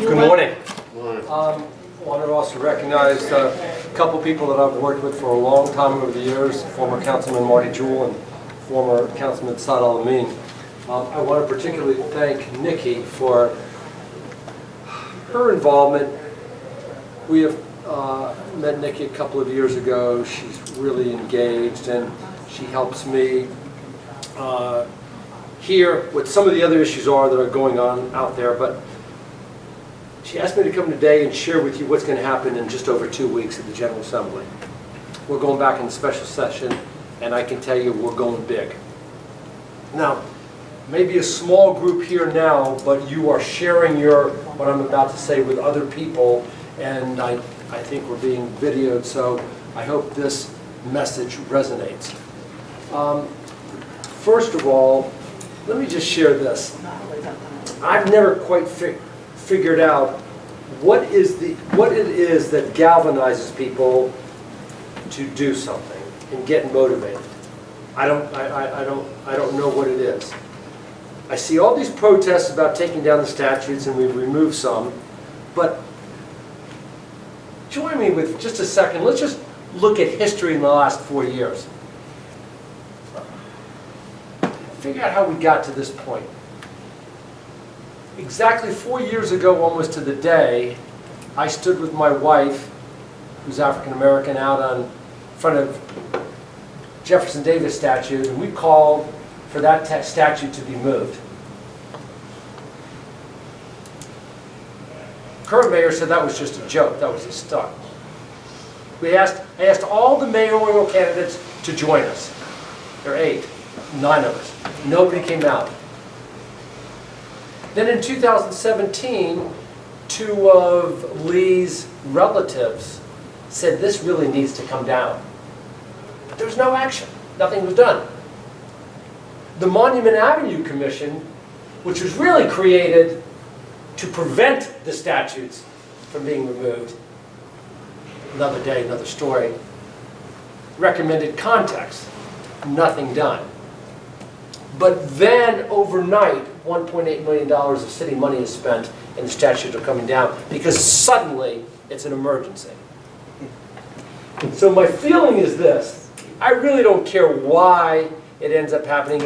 Good morning. I want to also recognize a couple people that I've worked with for a long time over the years, former Councilman Marty Jewell and former Councilman Saad Al-Amin. I want to particularly thank Nikki for her involvement. We have met Nikki a couple of years ago. She's really engaged and she helps me hear what some of the other issues are that are going on out there. But she asked me to come today and share with you what's going to happen in just over 2 weeks at the General Assembly. We're going back in the special session, and I can tell you we're going big. Now, maybe a small group here now, but you are sharing what I'm about to say with other people, and I think we're being videoed, so I hope this message resonates. First of all, let me just share this. I've never quite figured out what it is that galvanizes people to do something and get motivated. I don't know what it is. I see all these protests about taking down the statutes, and we've removed some, but join me with just a second. Let's just look at history in the last 4 years. Figure out how we got to this point. Exactly 4 years ago, almost to the day, I stood with my wife, who's African American, out in front of Jefferson Davis statue, and we called for that statue to be moved. Current mayor said that was just a joke, that was a stunt. I asked all the mayoral candidates to join us. There are 8, 9 of us. Nobody came out. Then in 2017, 2 of Lee's relatives said this really needs to come down. But there was no action. Nothing was done. The Monument Avenue Commission, which was really created to prevent the statutes from being removed, another day, another story, recommended context. Nothing done. But then overnight, $1.8 million of city money is spent and the statutes are coming down because suddenly it's an emergency. So my feeling is this: I really don't care why it ends up happening.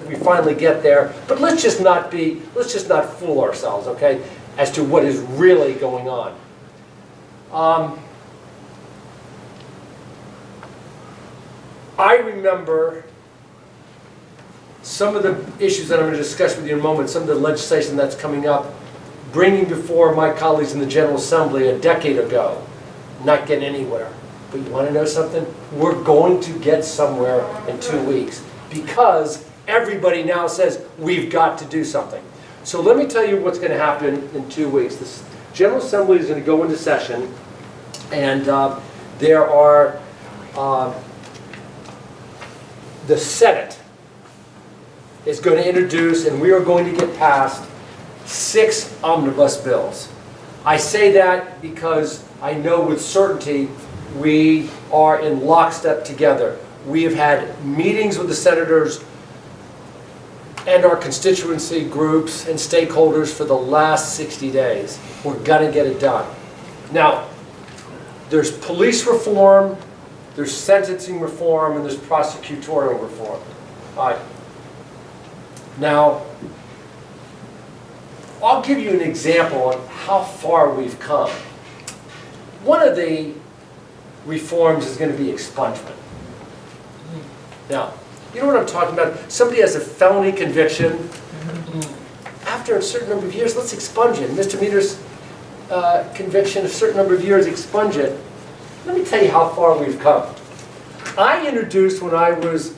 We finally get there, but let's just not fool ourselves, okay, as to what is really going on. I remember some of the issues that I'm going to discuss with you in a moment, some of the legislation that's coming up, bringing before my colleagues in the General Assembly a decade ago, not getting anywhere. But you want to know something? We're going to get somewhere in 2 weeks because everybody now says we've got to do something. So let me tell you what's going to happen in 2 weeks. The General Assembly is going to go into session, and there are the Senate is going to introduce, and we are going to get past 6 omnibus bills. I say that because I know with certainty we are in lockstep together. We have had meetings with the senators and our constituency groups and stakeholders for the last 60 days. We're going to get it done. Now, there's police reform, there's sentencing reform, and there's prosecutorial reform. All right. Now, I'll give you an example of how far we've come. One of the reforms is going to be expungement. Now, you know what I'm talking about? Somebody has a felony conviction. After a certain number of years, let's expunge it. Misdemeanor's conviction, a certain number of years, expunge it. Let me tell you how far we've come. I introduced, when I was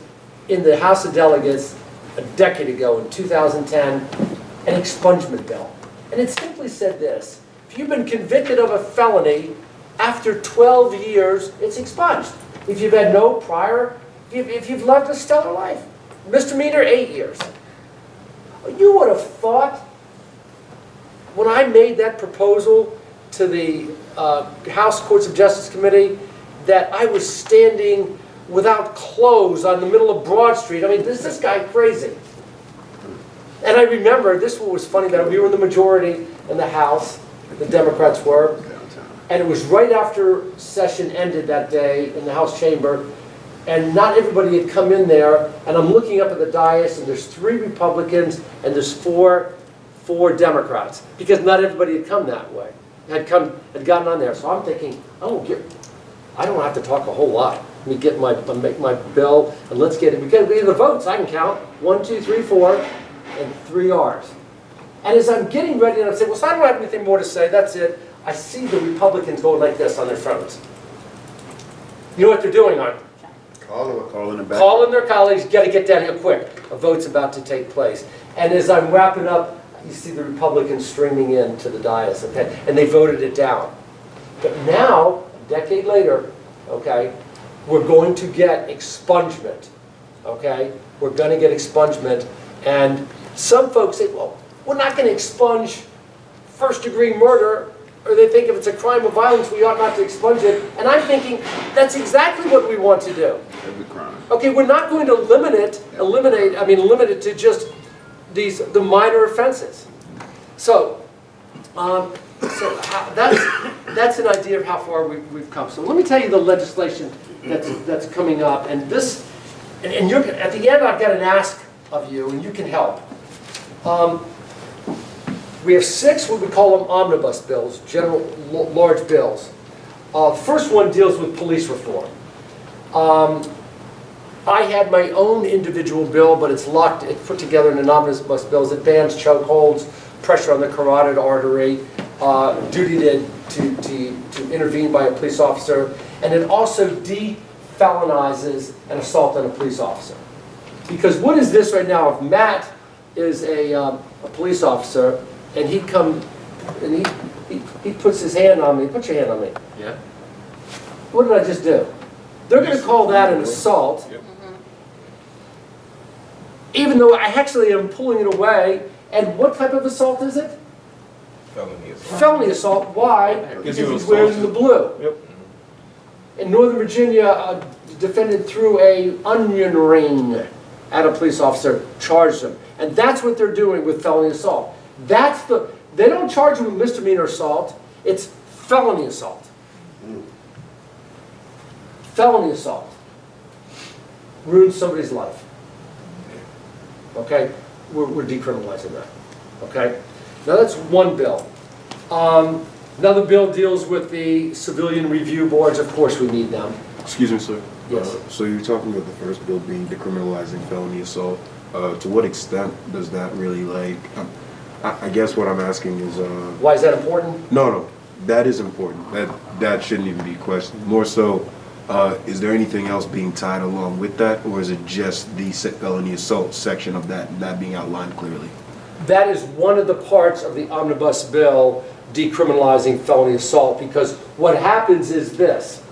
in the House of Delegates a decade ago in 2010, an expungement bill. And it simply said this: if you've been convicted of a felony, after 12 years, it's expunged. If you've had no prior, if you've lived a stellar life. Misdemeanor, 8 years. You would have thought, when I made that proposal to the House Courts of Justice Committee, that I was standing without clothes on the middle of Broad Street. I mean, is this guy crazy? And I remember, this was funny, that we were in the majority in the House, the Democrats were. And it was right after session ended that day in the House chamber, and not everybody had come in there, and I'm looking up at the dais, and there's 3 Republicans, and there's four Democrats, because not everybody had come that way, had gotten on there. So I'm thinking, I don't have to talk a whole lot. Let me make my bill, and let's get it. We get the votes, I can count, 1, 2, 3, 4, and 3 R's. And as I'm getting ready, and I'm saying, well, so I don't have anything more to say, that's it. I see the Republicans going like this on their phones. You know what they're doing, aren't they? Calling their colleagues, got to get down here quick. A vote's about to take place. And as I'm wrapping up, you see the Republicans streaming into the dais, okay? And they voted it down. But now, a decade later, okay, we're going to get expungement, okay? We're going to get expungement. And some folks say, well, we're not going to expunge first-degree murder, or they think if it's a crime of violence, we ought not to expunge it. And I'm thinking, that's exactly what we want to do. Every crime. Okay, we're not going to limit it to just the minor offenses. So, that's an idea of how far we've come. So let me tell you the legislation that's coming up. And this, and you're, at the end, I've got an ask of you, and you can help. We have 6 what we call them omnibus bills, general large bills. The first one deals with police reform. I had my own individual bill, but it's put together in an omnibus bill. It bans chokeholds, pressure on the carotid artery, duty to intervene by a police officer, and it also de-felonizes an assault on a police officer. Because what is this right now? If Matt is a police officer, and he'd come, and he puts his hand on me. Put your hand on me. Yeah. What did I just do? They're going to call that an assault. Yep. Even though I actually am pulling it away. And what type of assault is it? Felony assault. Felony assault. Why? Because he's wearing the blue. Yep. In Northern Virginia, a defendant threw an onion ring at a police officer, charged him. And that's what they're doing with felony assault. They don't charge him with misdemeanor assault, it's felony assault. Felony assault. Ruins somebody's life. Okay? We're decriminalizing that. Okay? Now that's one bill. Another bill deals with the civilian review boards. Of course we need them. Excuse me, sir. Yes. So you're talking about the first bill being decriminalizing felony assault. To what extent does that really, like, I guess what I'm asking is... Why is that important? No, that is important. That shouldn't even be questioned. More so, is there anything else being tied along with that, or is it just the felony assault section of that being outlined clearly? That is one of the parts of the omnibus bill decriminalizing felony assault, because what happens is this.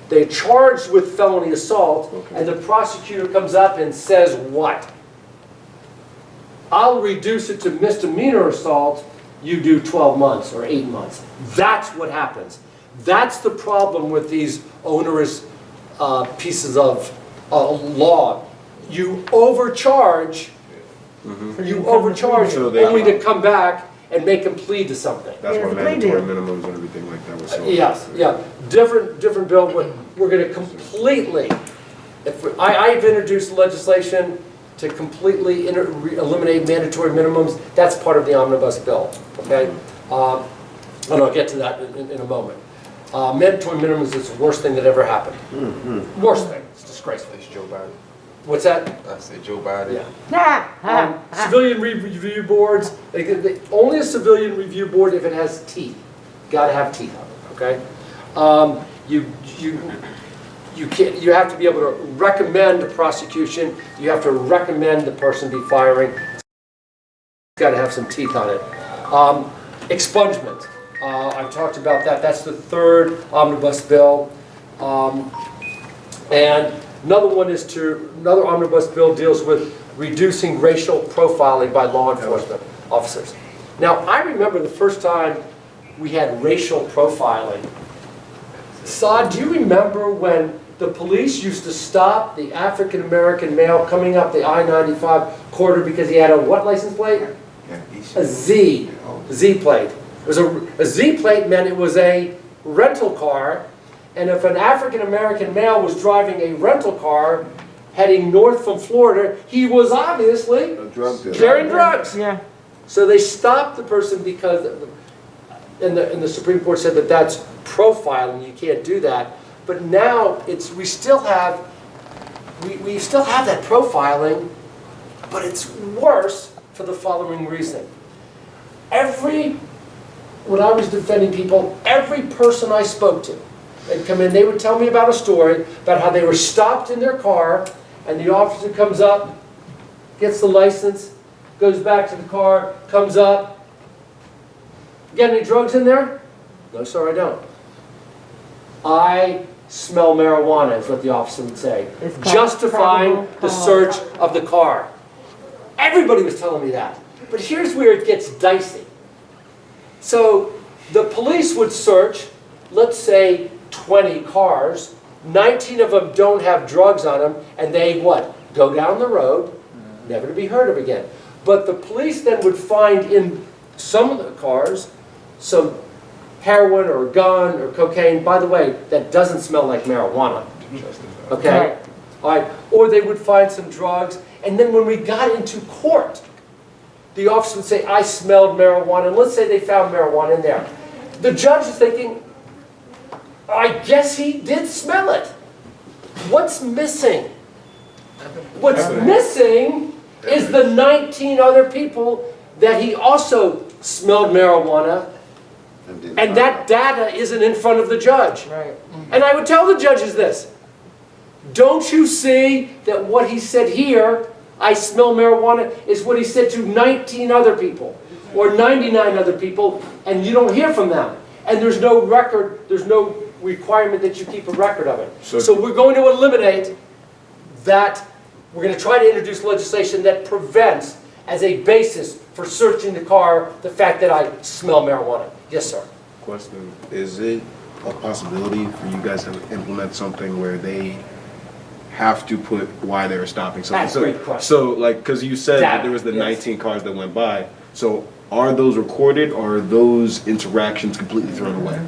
They're charged with felony assault, okay, and the prosecutor comes up and says what? I'll reduce it to misdemeanor assault, you do 12 months or 8 months. That's what happens. That's the problem with these onerous pieces of law. You overcharge, only to come back and make them plead to something. That's why mandatory minimums and everything like that was so... Yes, yeah. Different bill, but we're going to completely... I've introduced legislation to completely eliminate mandatory minimums. That's part of the omnibus bill, okay? And I'll get to that in a moment. Mandatory minimums is the worst thing that ever happened. Worst thing. It's disgraceful. It's Joe Biden. What's that? I said Joe Biden. Yeah. Civilian review boards, only a civilian review board if it has teeth. Got to have teeth on it, okay? You have to be able to recommend a prosecution. You have to recommend the person be firing. It's got to have some teeth on it. Expungement. I've talked about that. That's the third omnibus bill. And another omnibus bill deals with reducing racial profiling by law enforcement officers. Now, I remember the first time we had racial profiling. Saad, do you remember when the police used to stop the African-American male coming up the I-95 corridor because he had a what license plate? A Z plate. It was a Z plate meant it was a rental car, and if an African-American male was driving a rental car heading north from Florida, he was obviously carrying drugs. Yeah. So they stopped the person because, and the Supreme Court said that that's profiling, you can't do that. But now we still have that profiling, but it's worse for the following reason. When I was defending people, every person I spoke to, they'd come in, they would tell me about a story about how they were stopped in their car, and the officer comes up, gets the license, goes back to the car, comes up. Got any drugs in there? No, sir, I don't. I smell marijuana, is what the officer would say, justifying the search of the car. Everybody was telling me that. But here's where it gets dicey. So the police would search, let's say, 20 cars. 19 of them don't have drugs on them, and they what? Go down the road, never to be heard of again. But the police then would find in some of the cars some heroin or a gun or cocaine. By the way, that doesn't smell like marijuana. Okay? All right. Or they would find some drugs, and then when we got into court, the officer would say, I smelled marijuana, and let's say they found marijuana in there. The judge is thinking, I guess he did smell it. What's missing? What's missing is the 19 other people that he also smelled marijuana, and that data isn't in front of the judge. Right. And I would tell the judges this. Don't you see that what he said here, I smell marijuana, is what he said to 19 other people, or 99 other people, and you don't hear from them. And there's no record, there's no requirement that you keep a record of it. So we're going to eliminate that. We're going to try to introduce legislation that prevents, as a basis for searching the car, the fact that I smell marijuana. Yes, sir. Question, is it a possibility for you guys to implement something where they have to put why they were stopping something? That's a great question. So, like, because you said that there was the 19 cars that went by, so are those recorded, or are those interactions completely thrown away?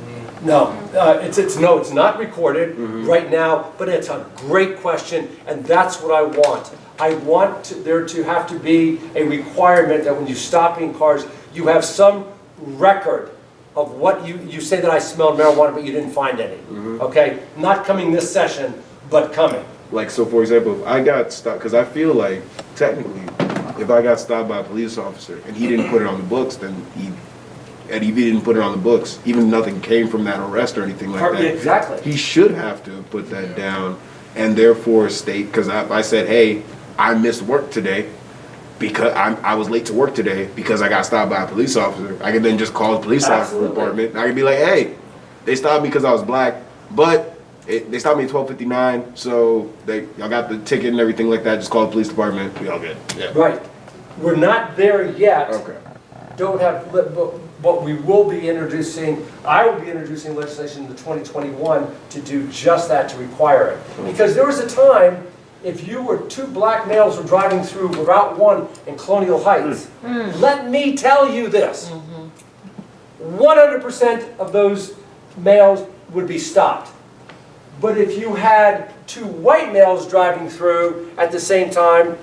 No, it's not recorded right now, but it's a great question, and that's what I want. I want there to have to be a requirement that when you stop in cars, you have some record of what you say that I smelled marijuana, but you didn't find any. Okay, not coming this session, but coming. Like, so for example, if I got stopped, because I feel like technically, if I got stopped by a police officer and he didn't put it on the books, then if he didn't put it on the books, even nothing came from that arrest or anything like that. Exactly. He should have to put that down and therefore state, because if I said, hey, I missed work today because I was late to work today because I got stopped by a police officer, I could then just call the police officer department. I could be like, hey, they stopped me because I was black, but they stopped me at 12:59, so y'all got the ticket and everything like that. Just call the police department. We all good. Yeah. Right. We're not there yet. Okay. Don't have, but we will be introducing, I will be introducing legislation in the 2021 to do just that, to require it. Because there was a time, if you were two black males were driving through Route 1 in Colonial Heights, let me tell you this, 100% of those males would be stopped. But if you had two white males driving through at the same time,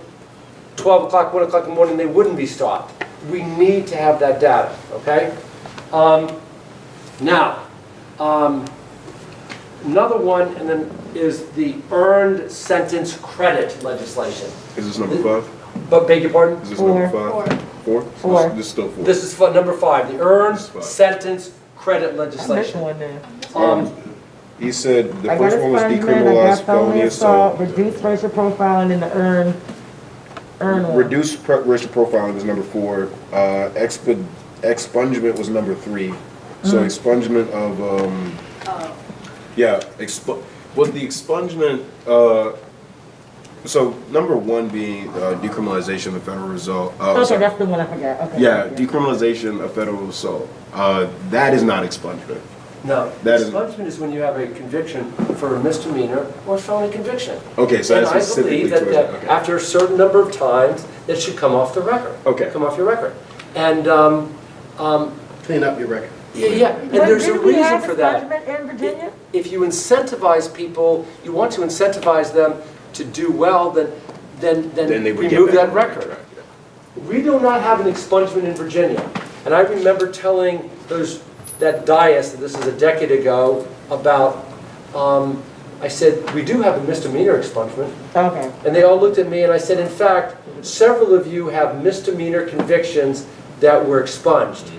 12 o'clock, 1 o'clock in the morning, they wouldn't be stopped. We need to have that data, okay? Now, another one, and then is the earned sentence credit legislation. Is this number 5? But beg your pardon? Is this number 5? 4? Four. This is still 4. This is number 5, the earned This is 5. sentence credit I missed legislation. one there. He said the I got first one was expungement, I decriminalize got felony assault. reduce racial profiling, and the earn one. Reduce racial profiling was number 4. Expungement was number 3. So expungement of was the expungement. So number 1 being decriminalization of federal assault. Okay, that's the one I forgot. Okay. Yeah, decriminalization of federal assault. That is not expungement. No, That is- expungement is when you have a conviction for a misdemeanor or felony conviction. Okay, so And that's I specifically believe towards that okay. after a certain number of times, that should come off the record. Okay. Come off your record. And clean up your record. Yeah, and But there's a didn't we reason have for that. expungement in Virginia? If you incentivize people, you want to incentivize them to do well, then Then they would get remove back that on record. track, yeah. We do not have an expungement in Virginia. And I remember telling that dais, this is a decade ago, about, I said, we do have a misdemeanor expungement. Okay. And they all looked at me and I said, in fact, several of you have misdemeanor convictions that were expunged.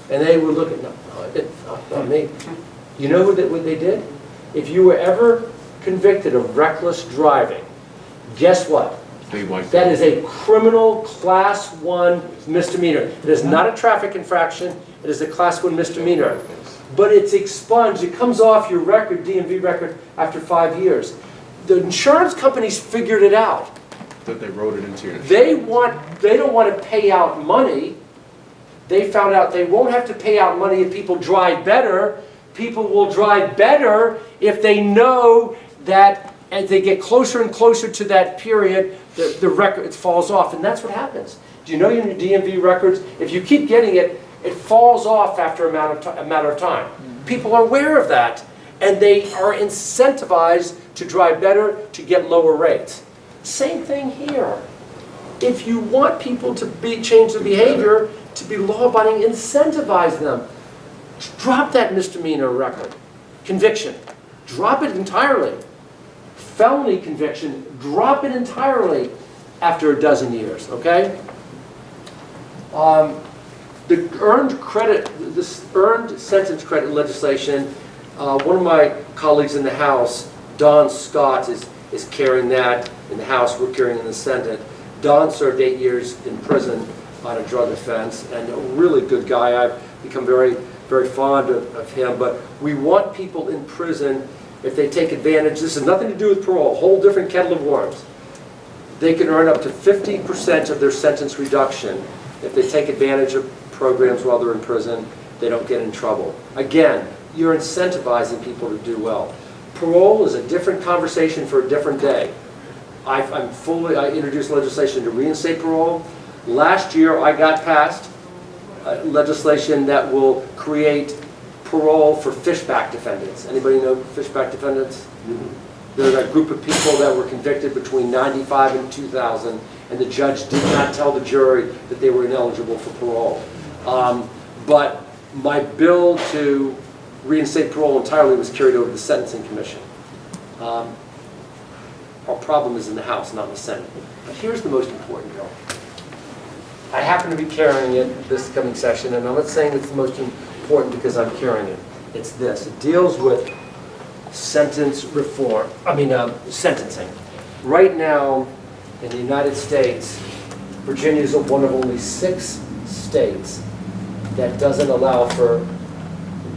And they would look at, no, I didn't, not me. You know what they did? If you were ever convicted of reckless driving, guess what? They wiped That it. is a criminal Class 1 misdemeanor. It is not a traffic infraction, it is a Class 1 misdemeanor. But it's expunged, it comes off your record, DMV record, after 5 years. The insurance companies figured it out. That they wrote it into your. They don't want to pay out money. They found out they won't have to pay out money if people drive better. People will drive better if they know that as they get closer and closer to that period, the record, it falls off, and that's what happens. Do you know your DMV records? If you keep getting it, it falls off after a matter of time. People are aware of that, and they are incentivized to drive better, to get lower rates. Same thing here. If you want people to change their behavior, to be law-abiding, incentivize them. Drop that misdemeanor record. Conviction. Drop it entirely. Felony conviction, drop it entirely after a dozen years, okay? The earned credit, this earned sentence credit legislation, one of my colleagues in the House, Don Scott, is carrying that in the House, we're carrying it in the Senate. Don served 8 years in prison on a drug offense, and a really good guy. I've become very, very fond of him, but we want people in prison, if they take advantage, this has nothing to do with parole, a whole different kettle of worms. They can earn up to 50% of their sentence reduction if they take advantage of programs while they're in prison. They don't get in trouble. Again, you're incentivizing people to do well. Parole is a different conversation for a different day. I introduced legislation to reinstate parole. Last year I got passed legislation that will create parole for fishback defendants. Anybody know fishback defendants? They're that group of people that were convicted between 95 and 2000, and the judge did not tell the jury that they were ineligible for parole. But my bill to reinstate parole entirely was carried over to the Sentencing Commission. Our problem is in the House, not in the Senate. But here's the most important bill. I happen to be carrying it this coming session, and I'm not saying it's the most important because I'm carrying it. It's this. It deals with sentence reform. Sentencing. Right now, in the United States, Virginia is one of only 6 states that doesn't allow for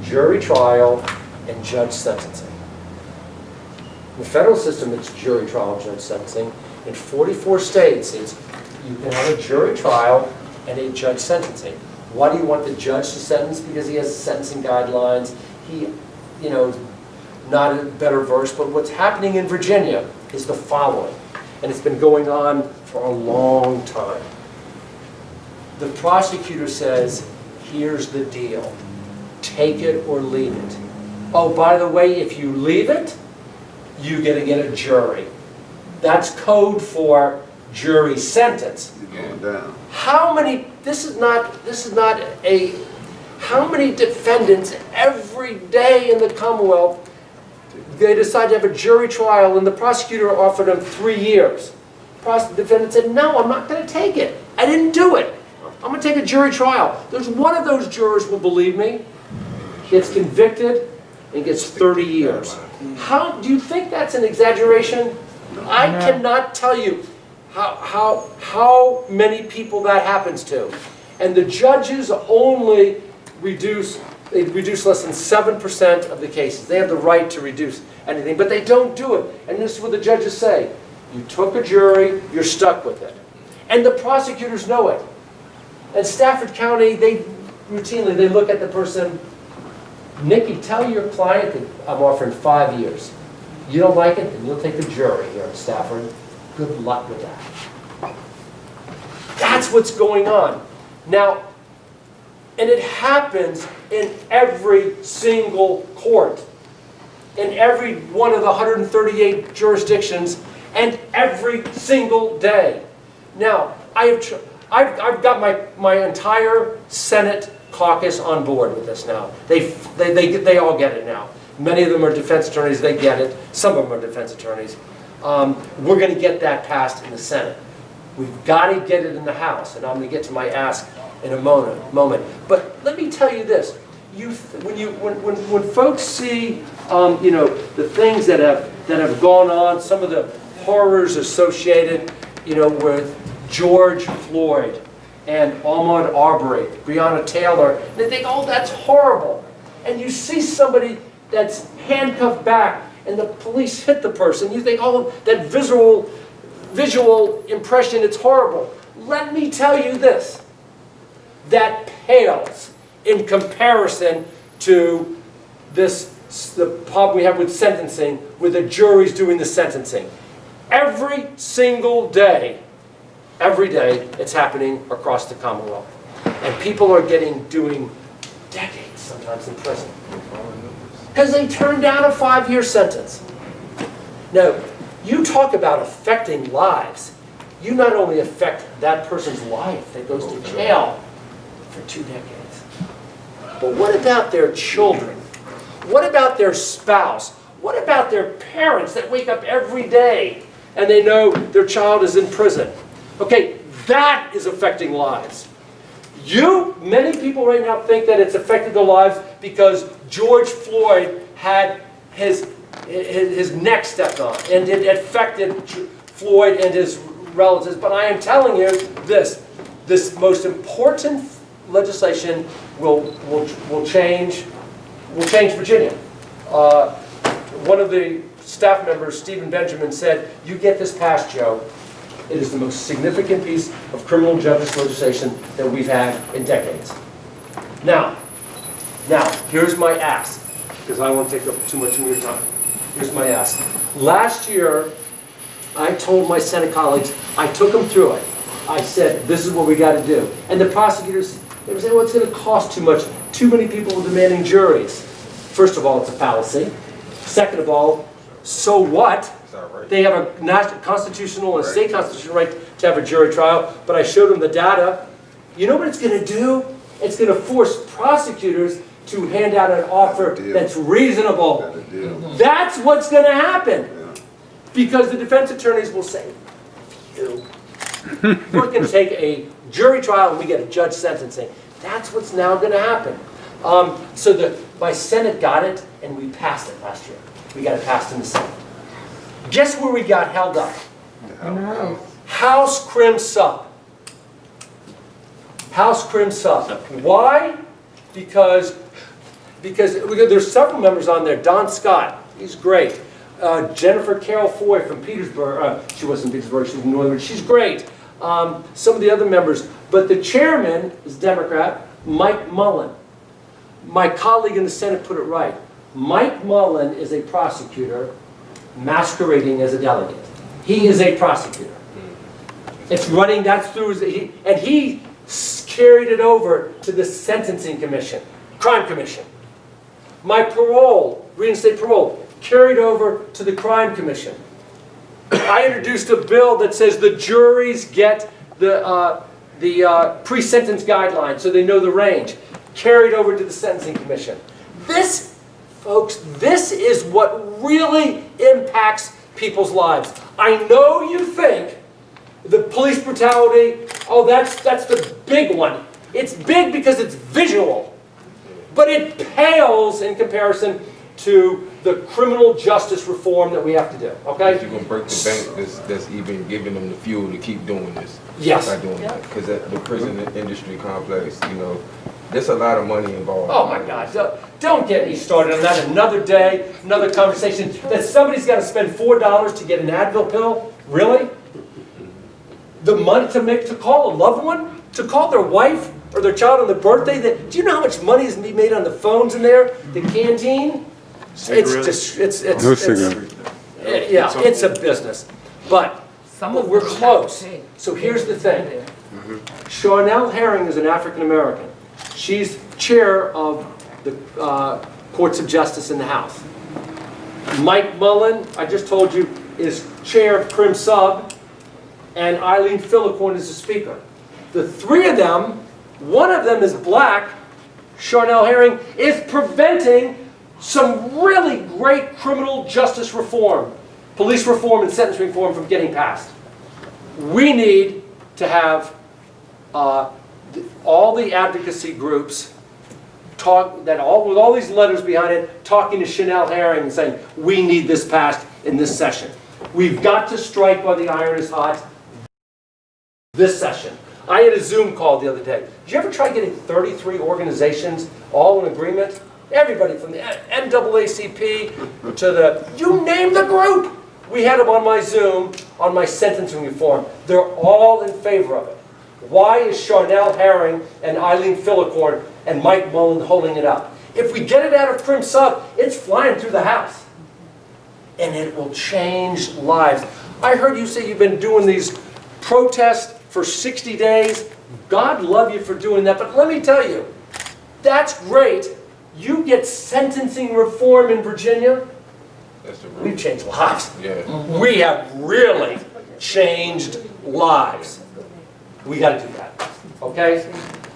jury trial and judge sentencing. In the federal system, it's jury trial and judge sentencing. In 44 states, it's you can have a jury trial and a judge sentencing. Why do you want the judge to sentence? Because he has sentencing guidelines. He, not a better verse, but what's happening in Virginia is the following, and it's been going on for a long time. The prosecutor says, here's the deal. Take it or leave it. Oh, by the way, if you leave it, you're going to get a jury. That's code for jury sentence. You're going down. How many, how many defendants every day in the Commonwealth, they decide to have a jury trial and the prosecutor offered them 3 years. The defendant said, no, I'm not going to take it. I didn't do it. I'm going to take a jury trial. There's one of those jurors will believe me, gets convicted, and gets 30 years. How do you think that's an exaggeration? I cannot tell you how many people that happens to. And the judges only reduce less than 7% of the cases. They have the right to reduce anything, but they don't do it. And this is what the judges say. You took a jury, you're stuck with it. And the prosecutors know it. In Stafford County, they routinely look at the person, Nikki, tell your client that I'm offering 5 years. You don't like it, then you'll take the jury here in Stafford. Good luck with that. That's what's going on. Now, And it happens in every single court, in every one of the 138 jurisdictions, and every single day. Now, I've got my entire Senate caucus on board with this now. They all get it now. Many of them are defense attorneys, they get it. Some of them are defense attorneys. We're going to get that passed in the Senate. We've got to get it in the House, and I'm going to get to my ask in a moment. But let me tell you this: when folks see the things that have gone on, some of the horrors associated with George Floyd and Ahmaud Arbery, Breonna Taylor, they think, oh, that's horrible. And you see somebody that's handcuffed back and the police hit the person, you think, oh, that visual impression, it's horrible. Let me tell you this: that pales in comparison to the problem we have with sentencing, where the jury's doing the sentencing. Every single day, it's happening across the Commonwealth. And people are doing decades sometimes in prison, because they turned down a 5-year sentence. Now, you talk about affecting lives. You not only affect that person's life that goes to jail for 2 decades, but what about their children? What about their spouse? What about their parents that wake up every day and they know their child is in prison? Okay, that is affecting lives. Many people right now think that it's affected their lives because George Floyd had his neck stepped on, and it affected Floyd and his relatives. But I am telling you this most important legislation will change Virginia. One of the staff members, Stephen Benjamin, said, "You get this passed, Joe. It is the most significant piece of criminal justice legislation that we've had in decades." Now, here's my ask, because I won't take up too much of your time. Here's my ask. Last year, I told my Senate colleagues, I took them through it. I said, this is what we got to do. And the prosecutors, they were saying, well, it's going to cost too much. Too many people are demanding juries. First of all, it's a fallacy. Second of all, so what? They have a constitutional and state constitutional right to have a jury trial, but I showed them the data. You know what it's going to do? It's going to force prosecutors to hand out an offer that's reasonable. That's what's going to happen. Because the defense attorneys will say, we're going to take a jury trial and we get a judge sentencing. That's what's now going to happen. So my Senate got it, and we passed it last year. We got it passed in the Senate. Guess where we got held up? House Crim Sup. House Crim Sup. Why? Because there's several members on there. Don Scott, he's great. Jennifer Carroll Foy from Petersburg. She wasn't in Petersburg, she was in Northern. She's great. Some of the other members. But the chairman is Democrat, Mike Mullin. My colleague in the Senate put it right. Mike Mullin is a prosecutor masquerading as a delegate. He is a prosecutor. It's running, that's through, and he carried it over to the Sentencing Commission, Crime Commission. My parole, reinstate parole, carried over to the Crime Commission. I introduced a bill that says the juries get the pre-sentence guidelines so they know the range. Carried over to the Sentencing Commission. This, folks, this is what really impacts people's lives. I know you think the police brutality, oh, that's the big one. It's big because it's visual. But it pales in comparison to the criminal justice reform that we have to do, okay? You're going to break the bank that's even giving them the fuel to keep doing this. Yes. By doing that. Because the prison industry complex, there's a lot of money involved. Oh my gosh, don't get me started on that. Another day, another conversation. That somebody's got to spend $4 to get an Advil pill? Really? The money to call a loved one? To call their wife or their child on their birthday? Do you know how much money is being made on the phones in there? The canteen? It's a business. But we're close. So here's the thing. Charniele Herring is an African American. She's chair of the Courts of Justice in the House. Mike Mullin, I just told you, is chair of Crim Sub, and Eileen Filler-Corn is the speaker. The three of them, one of them is black, Charniele Herring, is preventing some really great criminal justice reform, police reform and sentence reform from getting passed. We need to have all the advocacy groups talk, with all these letters behind it, talking to Charniele Herring and saying, we need this passed in this session. We've got to strike while the iron is hot this session. I had a Zoom call the other day. Did you ever try getting 33 organizations all in agreement? Everybody from the NAACP to the, you name the group. We had them on my Zoom on my sentencing reform. They're all in favor of it. Why is Charniele Herring and Eileen Filler-Corn and Mike Mullin holding it up? If we get it out of Crim Sub, it's flying through the House. And it will change lives. I heard you say you've been doing these protests for 60 days. God love you for doing that, but let me tell you, that's great. You get sentencing reform in Virginia, we've changed lives. Yeah. We have really changed lives. We got to do that, okay?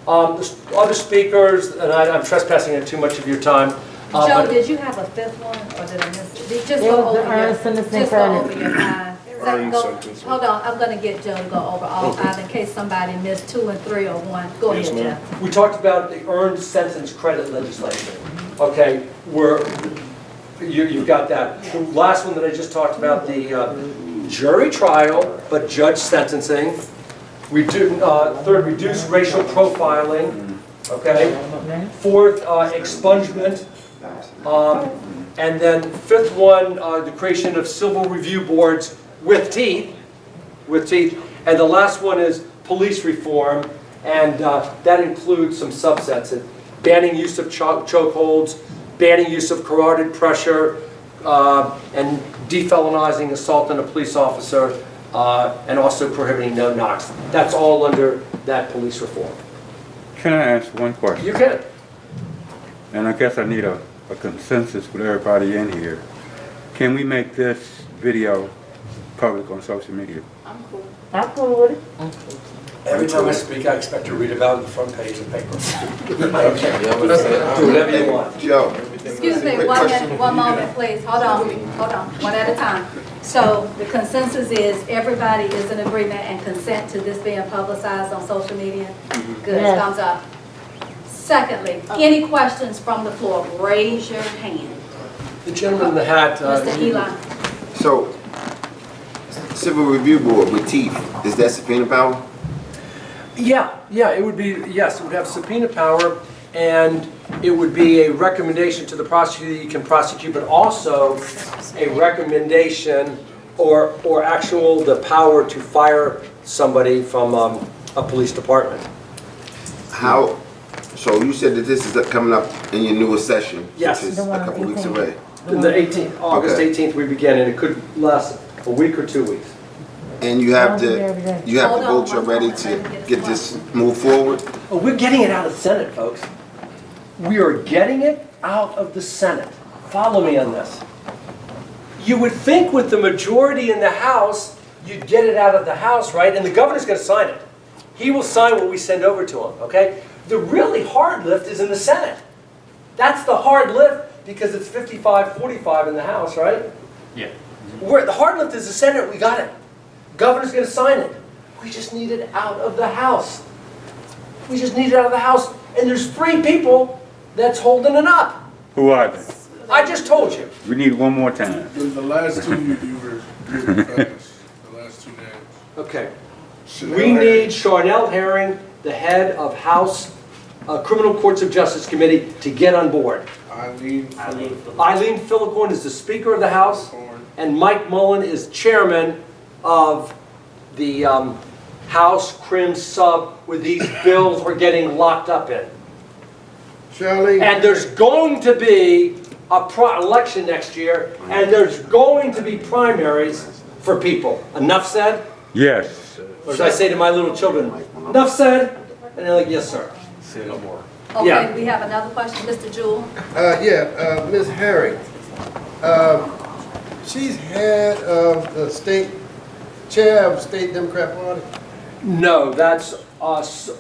The other speakers, and I'm trespassing on too much of your time. Joe, did you have a fifth one, or did I miss it? Just go over your five. Hold on, I'm going to get Joe to go over all five in case somebody missed 2 and 3 or 1. Go ahead, Jeff. We talked about the earned sentence credit legislation. Okay, you've got that. The last one that I just talked about, the jury trial, but judge sentencing. Third, reduce racial profiling. Okay. Fourth, expungement. And then fifth one, the creation of civil review boards with teeth. And the last one is police reform, and that includes some subsets. Banning use of chokeholds, banning use of carotid pressure, and defelonizing assault on a police officer, and also prohibiting no-knocks. That's all under that police reform. Can I ask one question? You can. And I guess I need a consensus with everybody in here. Can we make this video public on social media? I'm cool. I'm cool with it. Every time I speak, I expect to read about it on the front page of the paper. Okay. Do whatever you want. Joe. Excuse me, one moment, please. Hold on, one at a time. So the consensus is everybody is in agreement and consent to this being publicized on social media? Good, Yes. thumbs up. Secondly, any questions from the floor? Raise your hand. The gentleman in the hat. Mr. Eli. So, Civil Review Board with teeth, is that subpoena power? Yeah, it would be, yes, it would have subpoena power, and it would be a recommendation to the prosecutor that you can prosecute, but also a recommendation or the power to fire somebody from a police department. How, so you said that this is coming up in your newest session? Yes. Which is The a one on couple weeks 18th. away. In the 18th, August Okay. 18th, we begin, and it could last a week or 2 weeks. And you have I'll be there every day. to, you have Hold the on, votes one already moment. to Let me get get this this moved forward? Oh, we're getting it out of the Senate, folks. We are getting it out of the Senate. Follow me on this. You would think with the majority in the House, you'd get it out of the House, right? And the governor's going to sign it. He will sign what we send over to him, okay? The really hard lift is in the Senate. That's the hard lift because it's 55-45 in the House, right? Yeah. The hard lift is the Senate. We got it. Governor's going to sign it. We just need it out of the House. We just need it out of the House. And there's 3 people that's holding it up. Who are they? I just told you. We need one more time. The last two you were really fast. The last 2 names. Okay. Charniele We need Herring. Charniele Herring, the head of House Criminal Courts of Justice Committee, to get on board. Eileen Eileen Filler-Corn is the Speaker of the House, Filler-Corn. and Mike Mullin is Chairman of the House Crim Sub, where these bills are getting locked up in. Charlie. And there's going to be a election next year, and there's going to be primaries for people. Enough said? Yes. Or as I say to my little children, enough said? And they're like, yes, sir. Say no more. Yeah. Okay, we have another question, Mr. Jewell. Ms. Herring. She's head of the chair of the State Democrat Party. No, that's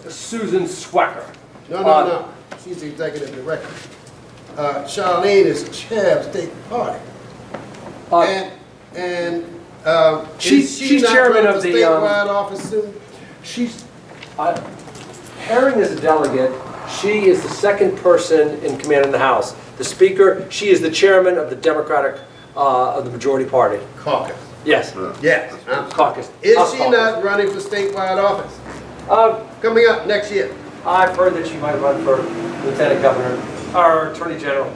Susan Swecker. No. She's the executive director. Charlene is chair of state party. She's is she not chairman running of for the, statewide office soon? She's, Herring is a delegate. She is the second person in command in the House. The Speaker, she is the chairman of the Democratic, of the majority party. Caucus. Yes, Yes. caucus. Is House she caucus. not running for statewide office? Uh, Coming up next year. I've heard that she might run for lieutenant governor or attorney general.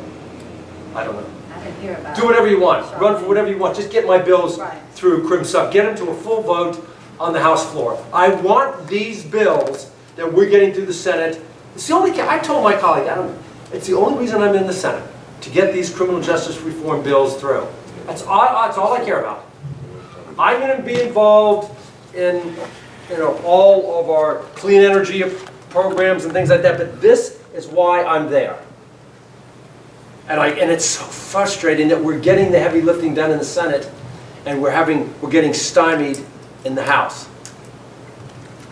I don't know. I didn't hear about it. Do whatever you want. Run for whatever you want. Just get my bills Right. through Crim Sub. Get them to a full vote on the House floor. I want these bills that we're getting through the Senate. It's the only, I told my colleague, it's the only reason I'm in the Senate, to get these criminal justice reform bills through. That's all I care about. I'm going to be involved in, all of our clean energy programs and things like that, but this is why I'm there. And it's so frustrating that we're getting the heavy lifting done in the Senate and we're getting stymied in the House.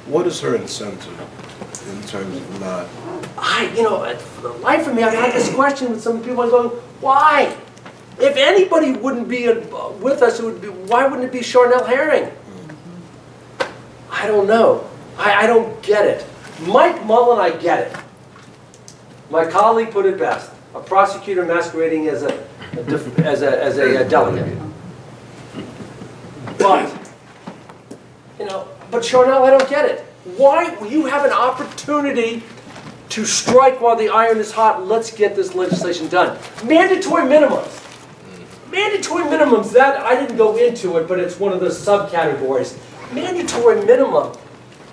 What is her incentive in terms of not? For the life of me, I've had this question with some people. I'm going, why? If anybody wouldn't be with us, why wouldn't it be Charniele Herring? I don't know. I don't get it. Mike Mullin, I get it. My colleague put it best. A prosecutor masquerading as a delegate. But Charniele, I don't get it. Why? You have an opportunity to strike while the iron is hot. Let's get this legislation done. Mandatory minimums. Mandatory minimums, that I didn't go into it, but it's one of the subcategories. Mandatory minimum.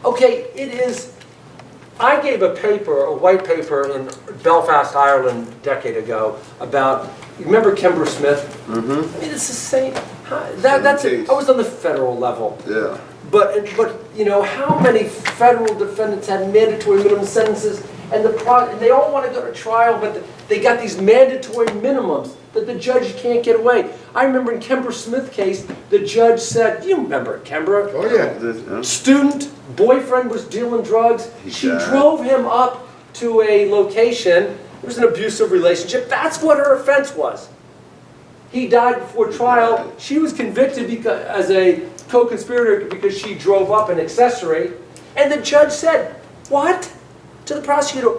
Okay, it is. I gave a white paper in Belfast, Ireland, a decade ago about. You remember Kimber Smith? Mm-hmm. I mean, it's the same. I was on the federal level. Yeah. But how many federal defendants had mandatory minimum sentences, and they all want to go to trial, but they got these mandatory minimums that the judge can't get away. I remember in Kimber Smith case, the judge said, you remember Kimber? Oh, yeah. Student, boyfriend was dealing drugs. She drove him up to a location. It was an abusive relationship. That's what her offense was. He died before trial. She was convicted as a co-conspirator because she drove up an accessory. And the judge said, what? To the prosecutor,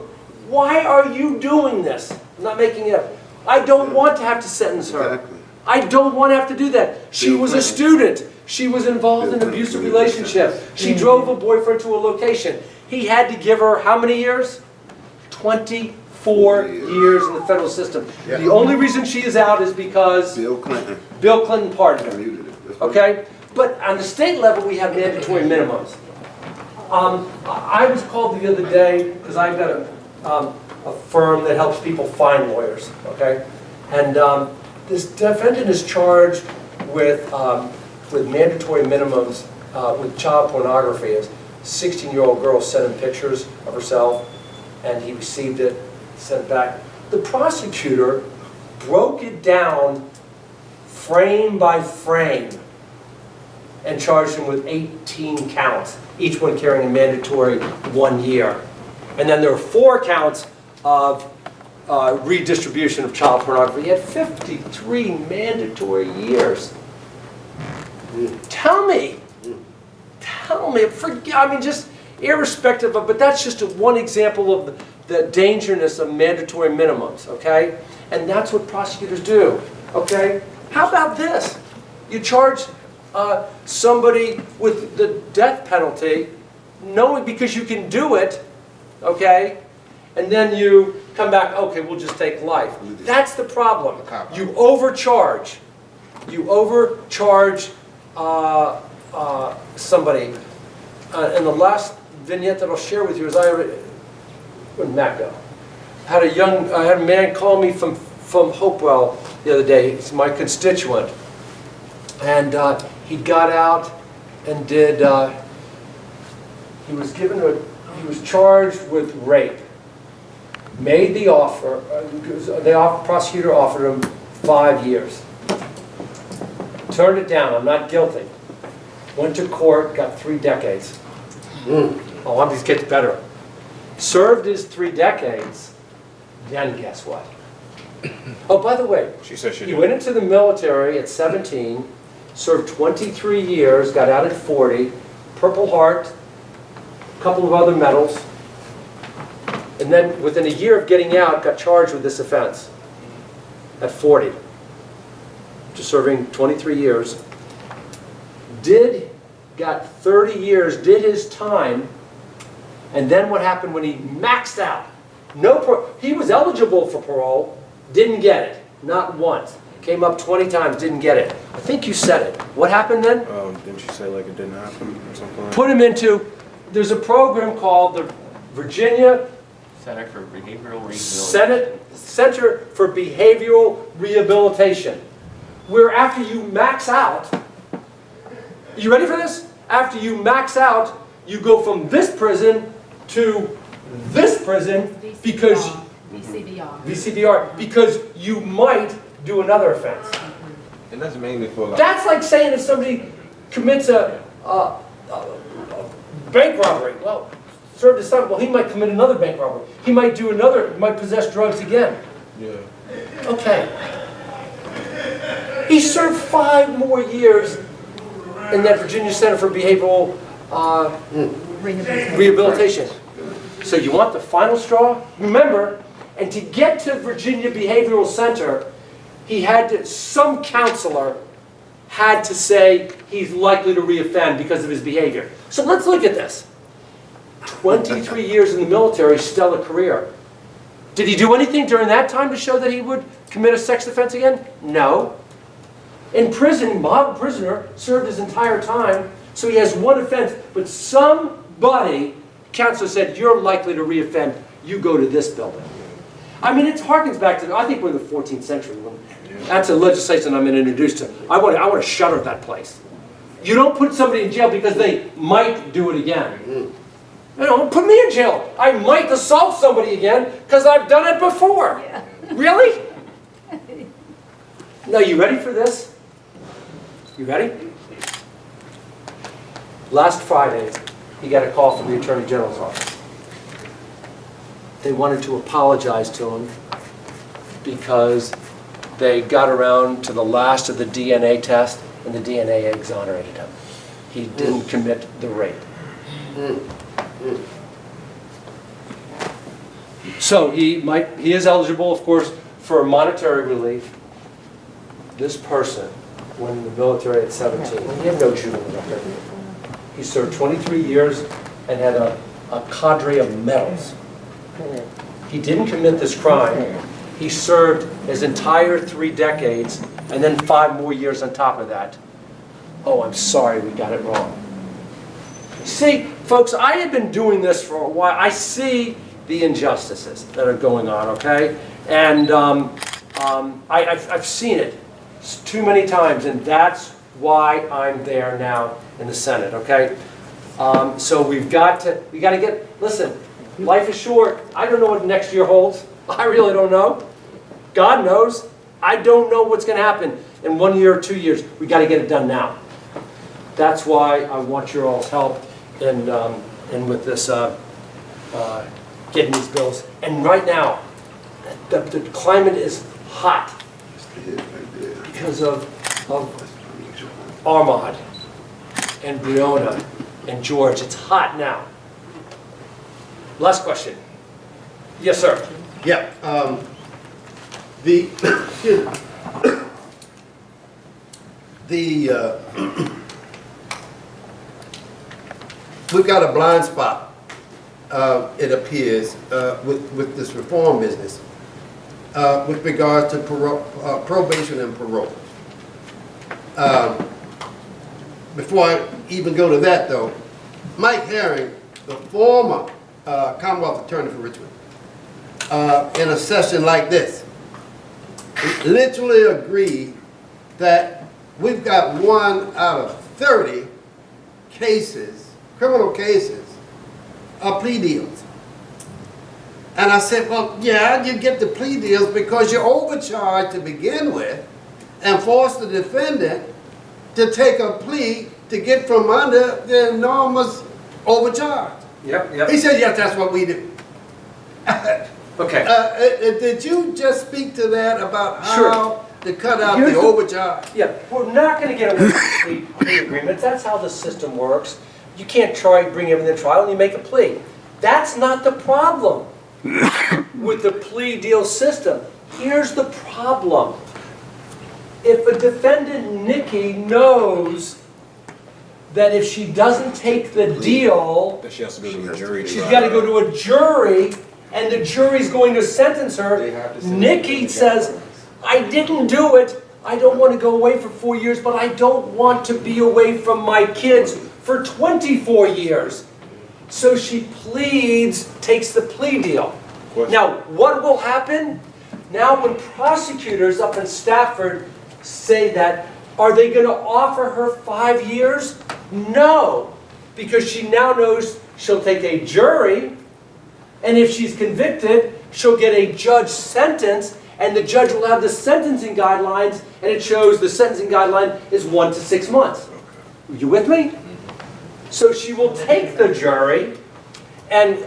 why are you doing this? I'm not making it up. I don't want to have to sentence her. Exactly. I don't want to have to do that. She was a student. She was involved in an abusive relationship. She drove a boyfriend to a location. He had to give her how many years? 24 years in the federal system. Yeah. The only reason she is out is because Bill Clinton. Bill Clinton pardoned her. Okay? But on the state level, we have mandatory minimums. I was called the other day because I've got a firm that helps people find lawyers, okay? And this defendant is charged with mandatory minimums with child pornography. A 16-year-old girl sent him pictures of herself, and he received it, sent it back. The prosecutor broke it down frame by frame and charged him with 18 counts, each one carrying a mandatory 1 year. And then there were 4 counts of redistribution of child pornography. He had 53 mandatory years. Tell me, just irrespective of, but that's just one example of the dangerousness of mandatory minimums, okay? And that's what prosecutors do, okay? How about this? You charge somebody with the death penalty, knowing because you can do it, okay? And then you come back, okay, we'll just take life. That's the problem. You overcharge. You overcharge somebody. And the last vignette that I'll share with you is where'd Matt go? I had a man call me from Hopewell the other day. He's my constituent. And he got out and did, he was charged with rape. made the offer, prosecutor offered him 5 years. Turned it down, I'm not guilty. Went to court, got 3 decades. Oh, these gets better. Served his 3 decades, then guess what? Oh, by the way, She said she he did. went into the military at 17, served 23 years, got out at 40, Purple Heart, a couple of other medals, and then within a year of getting out, got charged with this offense at 40, just serving 23 years. Got 30 years, did his time, and then what happened when he maxed out? He was eligible for parole, didn't get it, not once. Came up 20 times, didn't get it. I think you said it. What happened then? Didn't you say like it didn't happen or something like Put him into, there's a program called the Virginia Center for Behavioral Center for Behavioral Rehabilitation, where after you max out, you ready for this? After you max out, you go from this prison to this prison because VCBR, because you might do another offense. And that's mainly for like. That's like saying if somebody commits a bank robbery, well, served his time, well, he might commit another bank robbery. He might do another, might possess drugs again. Yeah. Okay. He served 5 more years in that Virginia Center for Behavioral Rehabilitation. So you want the final straw? Remember, and to get to Virginia Behavioral Center, some counselor had to say he's likely to reoffend because of his behavior. So let's look at this. 23 years in the military, stellar career. Did he do anything during that time to show that he would commit a sex offense again? No. In prison, model prisoner, served his entire time, so he has 1 offense, but somebody, counselor said, you're likely to reoffend, you go to this building. I mean, it harkens back to, I think we're in the 14th century. That's a legislation I'm going to introduce to. I want to shutter that place. You don't put somebody in jail because they might do it again. You know, put me in jail. I might assault somebody again because I've done it before. Yeah. Really? Now, you ready for this? You ready? Last Friday, he got a call from the Attorney General's office. They wanted to apologize to him because they got around to the last of the DNA test and the DNA exonerated him. He didn't commit the rape. So he is eligible, of course, for monetary relief. This person went in the military at 17. He had no juvenile record. He served 23 years and had a cadre of medals. He didn't commit this crime. He served his entire 3 decades and then 5 more years on top of that. Oh, I'm sorry, we got it wrong. See, folks, I have been doing this for a while. I see the injustices that are going on, okay? And I've seen it too many times, and that's why I'm there now in the Senate, okay? So we got to get, listen, life is short. I don't know what next year holds. I really don't know. God knows. I don't know what's going to happen in 1 year or 2 years. We got to get it done now. That's why I want your all's help in with this getting these bills. And right now, the climate is hot because of Armand and Breonna and George. It's hot now. Last question. Yes, sir. Yeah, we've got a blind spot, it appears, with this reform business, with regard to probation and parole. Before I even go to that, though, Mike Herring, the former Commonwealth Attorney for Richmond, in a session like this, literally agreed that we've got 1 out of 30 cases, criminal cases, of plea deals. And I said, well, yeah, you get the plea deals because you're overcharged to begin with and force the defendant to take a plea to get from under the enormous overcharge. Yep. He said, yes, that's what we do. Okay. Did you just speak to that about Sure. how to cut out Here's the the- overcharge? Yeah, we're not gonna get away from plea agreements, that's how the system works. You can't bring everything to trial and you make a plea. That's not the problem with the plea deal system. Here's the problem. If a defendant, Nikki, knows that if she doesn't take the deal, That she has to go to a jury. she's gotta go to a jury, and the jury's going to sentence her. Nikki says, I didn't do it, I don't want to go away for 4 years, but I don't want to be away from my kids for 24 years. So she pleads, takes the plea deal. Now, what will happen? Now when prosecutors up in Stafford say that, are they going to offer her 5 years? No, because she now knows she'll take a jury, and if she's convicted, she'll get a judge sentence, and the judge will have the sentencing guidelines, and it shows the sentencing guideline is 1 to 6 months. You with me? So she will take the jury,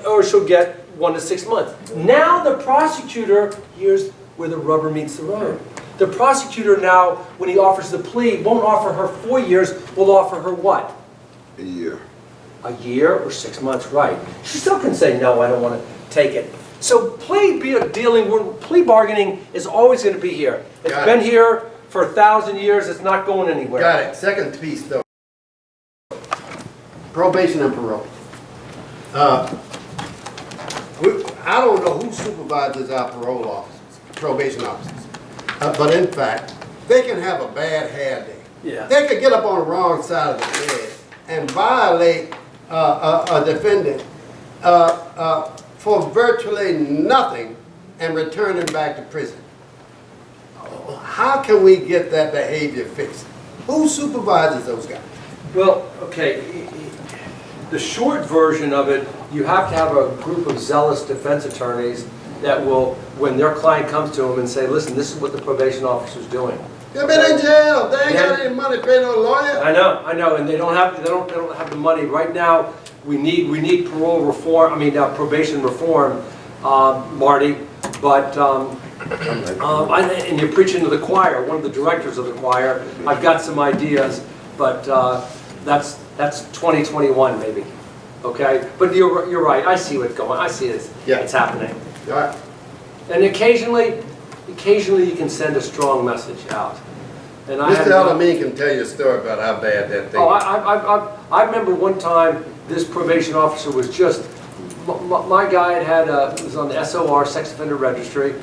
or she'll get 1 to 6 months. Now the prosecutor, here's where the rubber meets the road. The prosecutor now, when he offers the plea, won't offer her 4 years, will offer her what? A year. A year or 6 months, right. She still can say, no, I don't want to take it. So plea bargaining is always going to be here. It's been here for 1,000 years, it's not going anywhere. Got it. Second piece, though. Probation and parole. I don't know who supervises our parole officers, probation officers. But in fact, they can have a bad hair day. Yeah. They could get up on the wrong side of the bed and violate a defendant for virtually nothing and return him back to prison. How can we get that behavior fixed? Who supervises those guys? Well, okay, the short version of it, you have to have a group of zealous defense attorneys that will, when their client comes to them and say, listen, this is what the probation officer's doing. They've been in jail. They ain't got any money to pay no lawyer. I know, and they don't have the money. Right now, we need parole reform, probation reform, Marty, but, and you're preaching to the choir, one of the directors of the choir. I've got some ideas, but that's 2021 maybe, okay? But you're right, I see what's going on, I see this, it's happening. All right. And occasionally you can send a strong message out. And Mr. Alameen can tell you a story about how bad that thing is. I remember one time this probation officer was just, my guy was on the SOR, sex offender registry,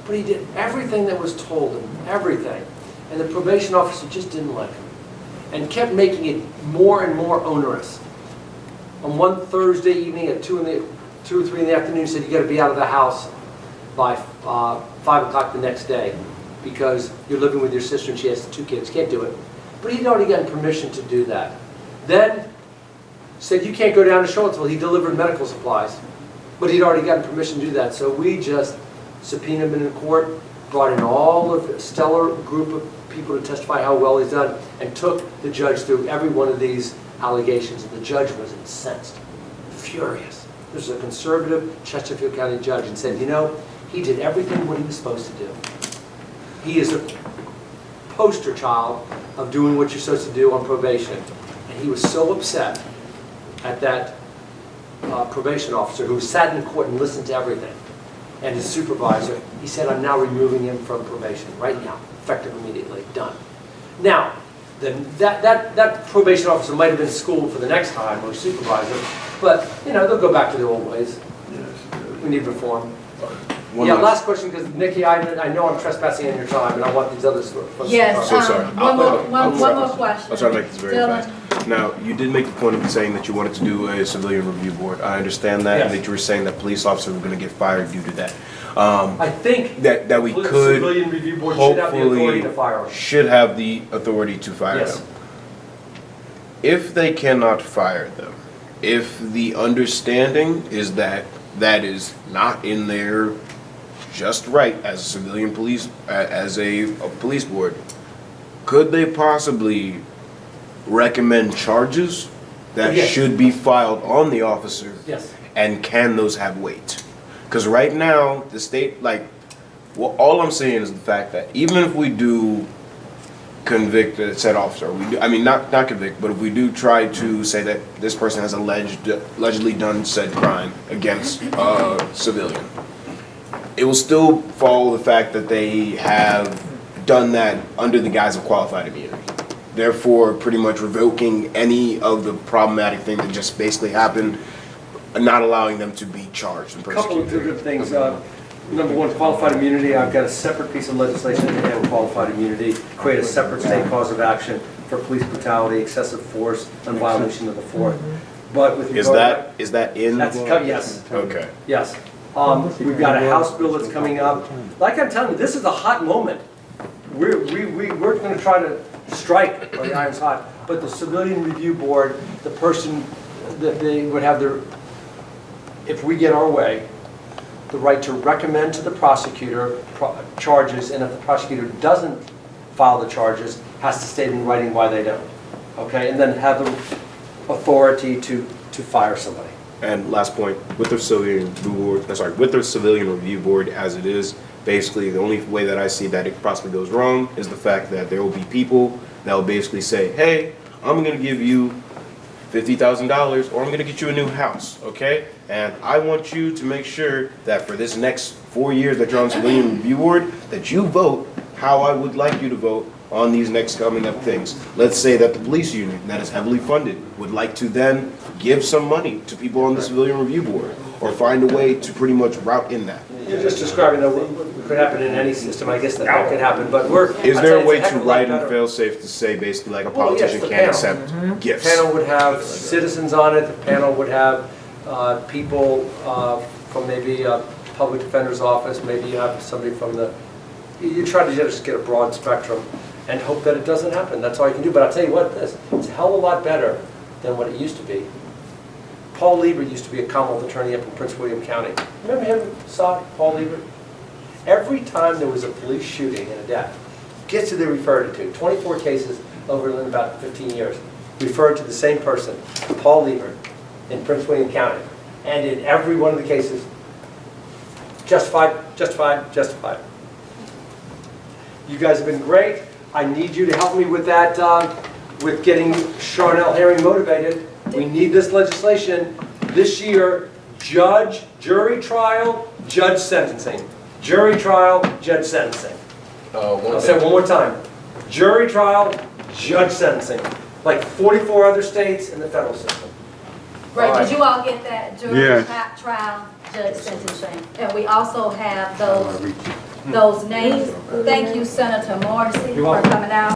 but he did everything that was told him, everything. And the probation officer just didn't like him and kept making it more and more onerous. On one Thursday evening at 2 or 3 in the afternoon, he said, you got to be out of the house by 5 o'clock the next day because you're living with your sister and she has 2 kids. Can't do it. But he'd already gotten permission to do that. Then said you can't go down to Charlottesville. He delivered medical supplies. But he'd already gotten permission to do that. So we just subpoenaed him in court, brought in all of a stellar group of people to testify how well he's done, and took the judge through every one of these allegations. And the judge was incensed, furious. This is a conservative Chesterfield County judge, and said, you know, he did everything what he was supposed to do. He is a poster child of doing what you're supposed to do on probation. And he was so upset at that probation officer who sat in court and listened to everything, and his supervisor, he said, I'm now removing him from probation right now, effective immediately, done. Now, then that probation officer might have been schooled for the next time, or supervisor, but they'll go back to their old ways. We need reform. Last question, because Nikki, I know I'm trespassing on your time, and I want these others to. Yes, So sorry. one more question. I'll try to make this very fast. Now, you did make the point of saying that you wanted to do a civilian review board. I understand that, and that you were saying that police officers were going to get fired due to that. I think that we the could civilian review board should have the authority to fire them. should have the authority to fire Yes. them. If they cannot fire them, if the understanding is that that is not in there just right as a civilian police, as a police board, could they possibly recommend charges that Yes. should be filed on the officer? Yes. And can those have weight? Because right now, the state, like, well, all I'm saying is the fact that even if we do convict said officer, we do, I mean, not convict, but if we do try to say that this person has allegedly done said crime against a civilian, it will still follow the fact that they have done that under the guise of qualified immunity. Therefore, pretty much revoking any of the problematic thing that just basically happened, not allowing them to be charged and A couple of persecuted. different things. Number one, qualified immunity. I've got a separate piece of legislation to handle qualified immunity, create a separate state cause of action for police brutality, excessive force, and violation of the fourth. But with Is regard that in? that's yes, Okay. yes. We've got a House bill that's coming up. Like I'm telling you, this is a hot moment. We're going to try to strike while the iron's hot. But the Civilian Review Board, the person that they would have their, if we get our way, the right to recommend to the prosecutor charges, and if the prosecutor doesn't file the charges, has to state in writing why they don't. Okay, and then have the authority to fire somebody. And last point, with the civilian review board as it is, basically the only way that I see that it possibly goes wrong is the fact that there will be people that will basically say, hey, I'm going to give you $50,000 or I'm going to get you a new house, okay? And I want you to make sure that for this next 4 years that you're on civilian review board, that you vote how I would like you to vote on these next coming up things. Let's say that the police union that is heavily funded would like to then give some money to people on the civilian review board or find a way to pretty much route in that. You're just describing what could happen in any system. I guess that could happen, but Is there a way to write in fail-safe to say basically like a Well, yes, politician the can't panel. accept gifts? The panel would have citizens on it, the panel would have people from maybe a public defender's office, maybe you have somebody from the, you try to just get a broad spectrum and hope that it doesn't happen. That's all you can do. But I'll tell you what, it's a hell of a lot better than what it used to be. Paul Liebert used to be a Commonwealth attorney up in Prince William County. Remember him, Paul Liebert? Every time there was a police shooting and a death, guess who they referred it to? 24 cases over about 15 years. Referred to the same person, Paul Liebert, in Prince William County. And in every one of the cases, justified, justified, justified. You guys have been great. I need you to help me with that, with getting Charniele Herring motivated. We need this legislation this year. Judge, jury trial, judge sentencing. Jury trial, judge sentencing. I'll say it one more time. Jury trial, judge sentencing. Like 44 other states in the federal system. Right, did you all get that? Jury Yes. trial, judge sentencing. And we also have those names. Thank you, Senator Morrissey, for coming out.